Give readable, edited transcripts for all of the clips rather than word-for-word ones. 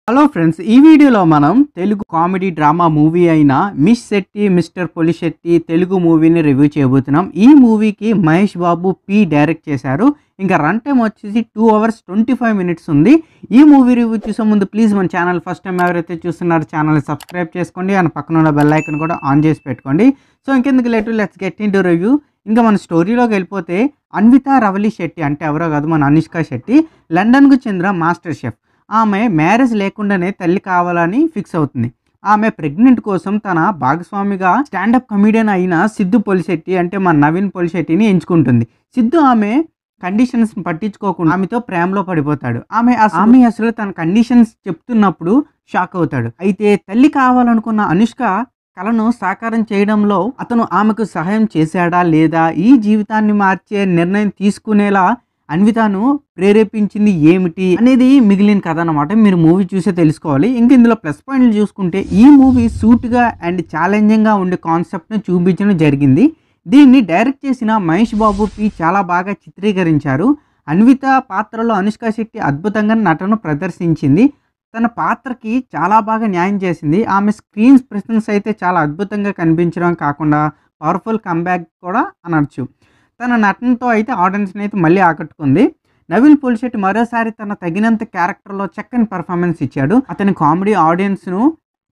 Hello friends, ఈ వీడియోలో మనం తెలుగు కామెడీ డ్రామా మూవీ అయిన మిస్ శెట్టి మిస్టర్ పొలిశెట్టి తెలుగు మూవీని రివ్యూ చేయబోతున్నాం. ఈ మూవీకి మహేష్ బాబు పి డైరెక్ట్ చేశారు. ఇంకా రన్ టైం వచ్చేసి 2 hours 25 minutes ఉంది. ఈ మూవీ రివ్యూ చూసే ముందు ప్లీజ్ మన ఛానల్ ఫస్ట్ టైం ఎవరైతే చూస్తున్నారో ఛానల్ సబ్స్క్రైబ్ చేసుకోండి అండ్ పక్కన ఉన్న బెల్ ఐకాన్ కూడా ఆన్ చేసి పెట్టుకోండి. సో ఇంకెందుకు late, let's get into review. ఇంకా మన స్టోరీలోకి వెళ్ళిపోతే అన్విత రవలి శెట్టి అంటే ఎవరో కాదు, మన అనుష్క శెట్టి లండన్కు చెందిన మాస్టర్ షెఫ్. ఆమె మ్యారేజ్ లేకుండానే తల్లి కావాలని ఫిక్స్ అవుతుంది. ఆమె ప్రెగ్నెంట్ కోసం తన భాగస్వామిగా స్టాండప్ కమెడియన్ అయిన సిద్ధు పొలిశెట్టి అంటే మన నవీన్ పొలిశెట్టిని ఎంచుకుంటుంది. సిద్ధు ఆమె కండిషన్స్ పట్టించుకోకుండా ఆమెతో ప్రేమలో పడిపోతాడు. ఆమె అసలు తన కండిషన్స్ చెప్తున్నప్పుడు షాక్ అవుతాడు. అయితే తల్లి కావాలనుకున్న అనుష్క కలను సాకారం చేయడంలో అతను ఆమెకు సహాయం చేశాడా లేదా, ఈ జీవితాన్ని మార్చే నిర్ణయం తీసుకునేలా అన్వితను ప్రేరేపించింది ఏమిటి అనేది మిగిలిన కథ అన్నమాట. మీరు మూవీ చూసే తెలుసుకోవాలి. ఇంక ఇందులో ప్లస్ పాయింట్లు చూసుకుంటే ఈ మూవీ సూట్గా అండ్ ఛాలెంజింగ్గా ఉండే కాన్సెప్ట్ని చూపించడం జరిగింది. దీన్ని డైరెక్ట్ చేసిన మహేష్ బాబు పి చాలా బాగా చిత్రీకరించారు. అన్విత పాత్రలో అనుష్క శెట్టి అద్భుతంగా నటన ప్రదర్శించింది. తన పాత్రకి చాలా బాగా న్యాయం చేసింది. ఆమె స్క్రీన్ ప్రెసెన్స్ అయితే చాలా అద్భుతంగా కనిపించడం కాకుండా పవర్ఫుల్ కంబ్యాక్ కూడా అనొచ్చు. తన నటనతో అయితే ఆడియన్స్ని అయితే మళ్ళీ ఆకట్టుకుంది. నవీన్ పొలిశెట్టి మరోసారి తన తగినంత క్యారెక్టర్లో చక్కని పర్ఫార్మెన్స్ ఇచ్చాడు. అతని కామెడీ ఆడియన్స్ను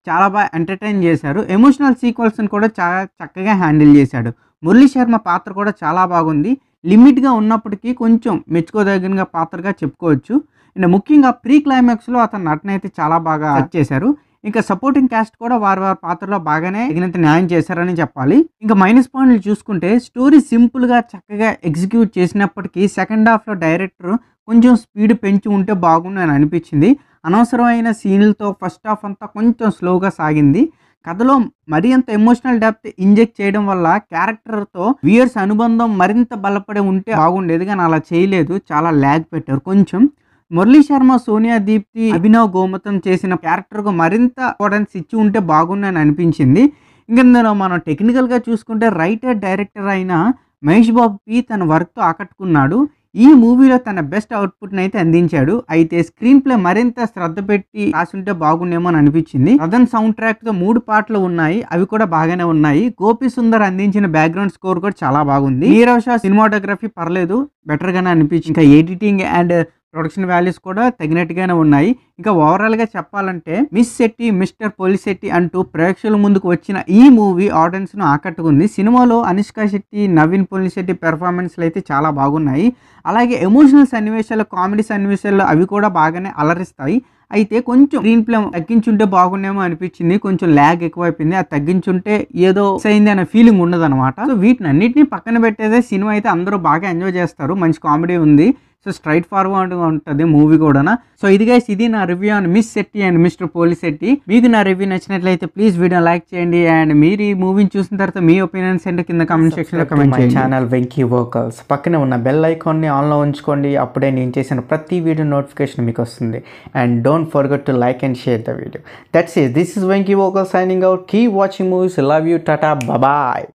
చాలా బాగా ఎంటర్టైన్ చేశారు. ఎమోషనల్ సీక్వెన్స్ని కూడా చాలా చక్కగా హ్యాండిల్ చేశాడు. మురళీ శర్మ పాత్ర కూడా చాలా బాగుంది. లిమిట్గా ఉన్నప్పటికీ కొంచెం మెచ్చుకోదగిన పాత్రగా చెప్పుకోవచ్చు. అండ్ ముఖ్యంగా ప్రీ క్లైమాక్స్లో అతని నటన అయితే చాలా బాగా చేశారు. ఇంకా సపోర్టింగ్ క్యాస్ట్ కూడా వారి పాత్రలో బాగానే తగినంత న్యాయం చేశారని చెప్పాలి. ఇంకా మైనస్ పాయింట్లు చూసుకుంటే స్టోరీ సింపుల్గా చక్కగా ఎగ్జిక్యూట్ చేసినప్పటికీ సెకండ్ హాఫ్లో డైరెక్టర్ కొంచెం స్పీడ్ పెంచి ఉంటే బాగుండు అని అనిపించింది. అనవసరమైన సీన్లతో ఫస్ట్ హాఫ్ అంతా కొంచెం స్లోగా సాగింది. కథలో మరీ అంత ఎమోషనల్ డెప్త్ ఇంజెక్ట్ చేయడం వల్ల క్యారెక్టర్తో వ్యూయర్స్ అనుబంధం మరింత బలపడి ఉంటే బాగుండేది, కానీ అలా చేయలేదు. చాలా ల్యాగ్ పెట్టారు కొంచెం. మురళీ శర్మ, సోనియా దీప్తి, అభినవ్ గోమతం చేసిన క్యారెక్టర్కు మరింత ఇంపార్టెన్స్ ఇచ్చి ఉంటే బాగుందని అనిపించింది. ఇందులో మనం టెక్నికల్గా చూసుకుంటే రైటర్ డైరెక్టర్ అయిన మహేష్ బాబు పి తన వర్క్తో ఆకట్టుకున్నాడు. ఈ మూవీలో తన బెస్ట్ అవుట్పుట్ని అయితే అందించాడు. అయితే స్క్రీన్ ప్లే మరింత శ్రద్ధ పెట్టి రాసుంటే బాగుండేమో అని అనిపించింది. ప్రధాన సౌండ్ ట్రాక్తో 3 పాటలు ఉన్నాయి, అవి కూడా బాగానే ఉన్నాయి. గోపి సుందర్ అందించిన బ్యాక్గ్రౌండ్ స్కోర్ కూడా చాలా బాగుంది. నీరవ్ షా సినిమాటోగ్రఫీ పర్లేదు, బెటర్గానే అనిపించింది. ఇంకా ఎడిటింగ్ అండ్ ప్రొడక్షన్ వాల్యూస్ కూడా తగినట్టుగానే ఉన్నాయి. ఇంకా ఓవరాల్గా చెప్పాలంటే మిస్ శెట్టి మిస్టర్ పొలిశెట్టి అంటూ ప్రేక్షకుల ముందుకు వచ్చిన ఈ మూవీ ఆడియన్స్ను ఆకట్టుకుంది. సినిమాలో అనుష్క శెట్టి, నవీన్ పొలిశెట్టి పెర్ఫార్మెన్స్లు అయితే చాలా బాగున్నాయి. అలాగే ఎమోషనల్ సన్నివేశాలు, కామెడీ సన్నివేశాలు అవి కూడా బాగానే అలరిస్తాయి. అయితే కొంచెం స్క్రీన్ ప్లే తగ్గించుంటే బాగుండేమో అనిపించింది. కొంచెం ల్యాగ్ ఎక్కువైపోయింది. అది తగ్గించుంటే ఏదో అయింది అనే ఫీలింగ్ ఉండదు అనమాట. సో వీటిని అన్నింటినీ పక్కన పెట్టేదే సినిమా అయితే అందరూ బాగా ఎంజాయ్ చేస్తారు. మంచి కామెడీ ఉంది. సో స్ట్రైట్ ఫార్వర్డ్గా ఉంటుంది మూవీ కూడా. సో ఇది నా review on miss Shetty and mister Polishetty. మీకు నా రివ్యూ నచ్చినట్లయితే ప్లీజ్ వీడియో లైక్ చేయండి. అండ్ మీరు ఈ మూవీని చూసిన తర్వాత మీ ఒపీనియన్స్ ఏంటో కింద కామెంట్ సెక్షన్లో కామెంట్ చేయండి. ఛానల్ వెంకీ వోకల్స్ పక్కనే ఉన్న బెల్ ఐకాన్ని ఆన్లో ఉంచుకోండి. అప్పుడే నేను చేసిన ప్రతి వీడియో నోటిఫికేషన్ మీకు వస్తుంది. And don't forget to like and share the video. That's it. This is Venky vocals signing out. Keep watching movies. Love you. Tata. Bye.